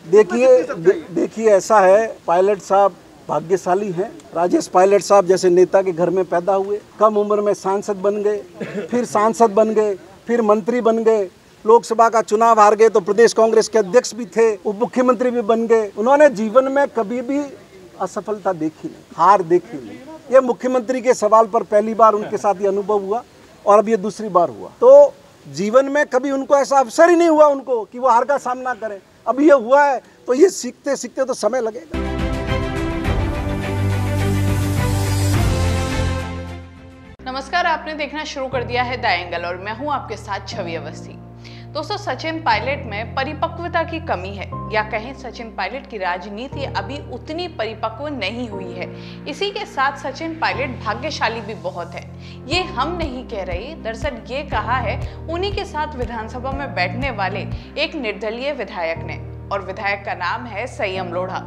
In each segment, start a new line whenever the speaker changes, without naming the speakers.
देखिए ऐसा है, पायलट साहब भाग्यशाली हैं। राजेश पायलट साहब जैसे नेता के घर में पैदा हुए, कम उम्र में सांसद बन गए, फिर सांसद बन गए, फिर मंत्री बन गए, लोकसभा का चुनाव हार गए तो प्रदेश कांग्रेस के अध्यक्ष भी थे, उप मुख्यमंत्री भी बन गए। उन्होंने जीवन में कभी भी असफलता देखी नहीं, हार देखी नहीं। ये मुख्यमंत्री के सवाल पर पहली बार उनके साथ ये अनुभव हुआ और अब ये दूसरी बार हुआ। तो जीवन में कभी उनको ऐसा अवसर ही नहीं हुआ उनको कि वो हार का सामना करें। अब ये हुआ है तो ये सीखते सीखते तो समय लगेगा।
नमस्कार, आपने देखना शुरू कर दिया है द एंगल और मैं हूं आपके साथ छवि अवस्थी। दोस्तों, सचिन पायलट में परिपक्वता की कमी है, या कहें सचिन पायलट की राजनीति अभी उतनी परिपक्व नहीं हुई है। इसी के साथ सचिन पायलट भाग्यशाली भी बहुत है, ये हम नहीं कह रहे। दरअसल ये कहा है उन्हीं के साथ विधानसभा में बैठने वाले एक निर्दलीय विधायक ने, और विधायक का नाम है संयम लोढ़ा।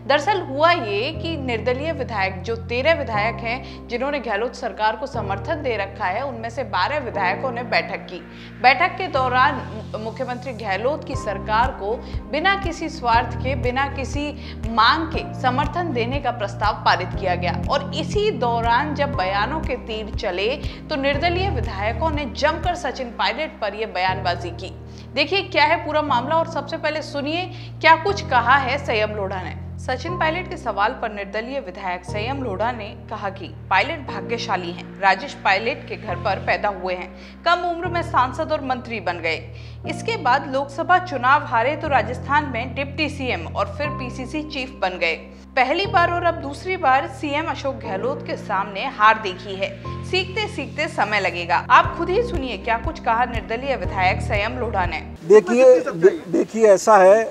दरअसल हुआ ये कि निर्दलीय विधायक जो 13 विधायक हैं जिन्होंने गहलोत सरकार को समर्थन दे रखा है, उनमें से 12 विधायकों ने बैठक की। बैठक के दौरान मुख्यमंत्री गहलोत की सरकार को बिना किसी स्वार्थ के, बिना किसी मांग के समर्थन देने का प्रस्ताव पारित किया गया। और इसी दौरान जब बयानों के तीर चले तो निर्दलीय विधायकों ने जमकर सचिन पायलट पर यह बयानबाजी की। देखिए क्या है पूरा मामला, और सबसे पहले सुनिए क्या कुछ कहा है संयम लोढ़ा ने। सचिन पायलट के सवाल पर निर्दलीय विधायक संयम लोढ़ा ने कहा कि पायलट भाग्यशाली हैं, राजेश पायलट के घर पर पैदा हुए हैं, कम उम्र में सांसद और मंत्री बन गए। इसके बाद लोकसभा चुनाव हारे तो राजस्थान में डिप्टी सीएम और फिर पीसीसी चीफ बन गए। पहली बार और अब दूसरी बार सीएम अशोक गहलोत के सामने हार देखी है। सीखते सीखते समय लगेगा। आप खुद ही सुनिए क्या कुछ कहा निर्दलीय विधायक संयम लोढ़ा ने।
देखिए ऐसा है,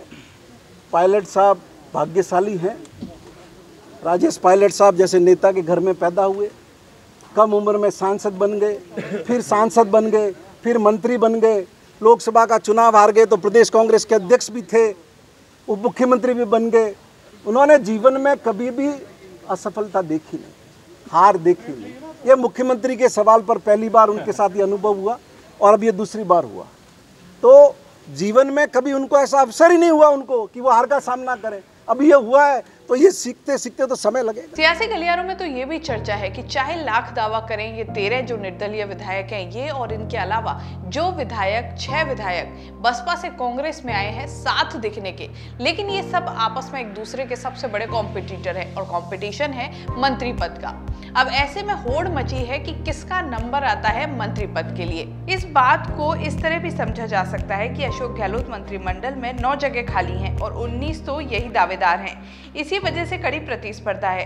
पायलट साहब भाग्यशाली हैं। राजेश पायलट साहब जैसे नेता के घर में पैदा हुए, कम उम्र में सांसद बन गए, फिर सांसद बन गए, फिर मंत्री बन गए, लोकसभा का चुनाव हार गए तो प्रदेश कांग्रेस के अध्यक्ष भी थे, उप मुख्यमंत्री भी बन गए। उन्होंने जीवन में कभी भी असफलता देखी नहीं, हार देखी नहीं। ये मुख्यमंत्री के सवाल पर पहली बार उनके साथ ये अनुभव हुआ और अब ये दूसरी बार हुआ। तो जीवन में कभी उनको ऐसा अवसर ही नहीं हुआ उनको कि वो हार का सामना करें। अब ये हुआ है तो ये सीखते सीखते तो समय लगेगा।
सियासी गलियारों में तो ये भी चर्चा है कि चाहे लाख दावा करें ये 13 जो निर्दलीय विधायक हैं, ये और इनके अलावा जो विधायक 6 विधायक बसपा से कांग्रेस में आए हैं साथ दिखने के, लेकिन ये सब आपस में एक दूसरे के सबसे बड़े कॉम्पिटिटर है और कॉम्पिटिशन है मंत्री पद का। अब ऐसे में होड़ मची है कि किसका नंबर आता है मंत्री पद के लिए। इस बात को इस तरह भी समझा जा सकता है कि अशोक गहलोत मंत्रिमंडल में 9 जगह खाली हैं और 19 तो यही दावेदार हैं। इसी वजह से कड़ी प्रतिस्पर्धा है।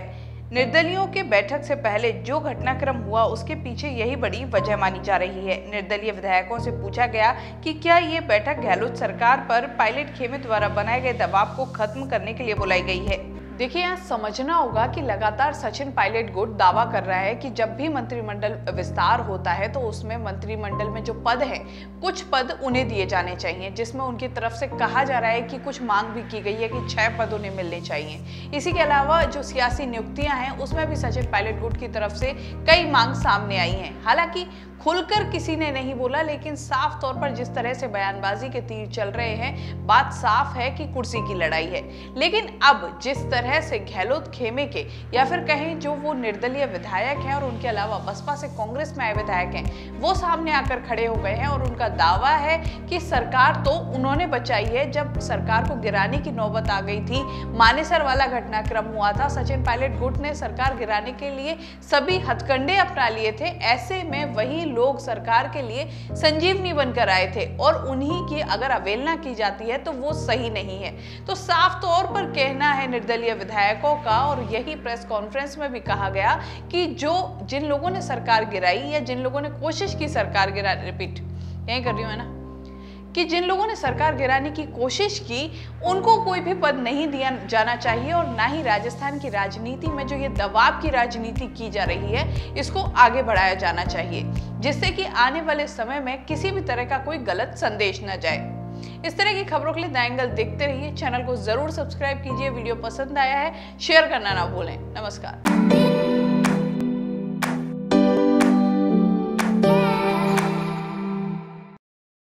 निर्दलियों के बैठक से पहले जो घटनाक्रम हुआ उसके पीछे यही बड़ी वजह मानी जा रही है। निर्दलीय विधायकों से पूछा गया कि क्या ये बैठक गहलोत सरकार पर पायलट खेमे द्वारा बनाए गए दबाव को खत्म करने के लिए बुलाई गई है। देखिए यहाँ समझना होगा कि लगातार सचिन पायलट गुट दावा कर रहा है कि जब भी मंत्रिमंडल विस्तार होता है तो उसमें मंत्रिमंडल में जो पद है, कुछ पद उन्हें दिए जाने चाहिए, जिसमें उनकी तरफ से कहा जा रहा है कि कुछ मांग भी की गई है कि 6 पद उन्हें मिलने चाहिए। इसी के अलावा जो सियासी नियुक्तियां हैं उसमें भी सचिन पायलट गुट की तरफ से कई मांग सामने आई हैं। हालांकि खुलकर किसी ने नहीं बोला, लेकिन साफ तौर पर जिस तरह से बयानबाजी के तीर चल रहे हैं, बात साफ है कि कुर्सी की लड़ाई है। लेकिन अब जिस तरह से गहलोत खेमे के या फिर कहें जो वो निर्दलीय विधायक हैं और उनके अलावा बसपा से कांग्रेस में आए विधायक हैं, वो सामने आकर खड़े हो गए हैं और उनका दावा है कि सरकार तो उन्होंने बचाई है। जब सरकार को गिराने की नौबत आ गई थी, मानेसर वाला घटनाक्रम हुआ था, सचिन पायलट गुट ने सरकार गिराने के लिए सभी हथकंडे अपना लिए थे। ऐसे में वही लोग सरकार के लिए संजीवनी बनकर आए थे और उन्हीं की अगर अवहेलना की जाती है तो वो सही नहीं है। तो साफ तौर पर कहना है निर्दलीय विधायकों का, और यही प्रेस कॉन्फ्रेंस में भी कहा गया कि जिन लोगों ने सरकार गिराई या जिन लोगों ने कोशिश की सरकार गिराने, रिपीट यही कर रही हूं है ना, कि जिन लोगों ने सरकार गिराने की कोशिश की उनको कोई भी पद नहीं दिया जाना चाहिए, और ना ही राजस्थान की राजनीति में जो ये दबाव की राजनीति की जा रही है इसको आगे बढ़ाया जाना चाहिए, जिससे कि आने वाले समय में किसी भी तरह का कोई गलत संदेश न जाए। इस तरह की खबरों के लिए द एंगल देखते रहिए। चैनल को जरूर सब्सक्राइब कीजिए। वीडियो पसंद आया है शेयर करना ना भूलें। नमस्कार।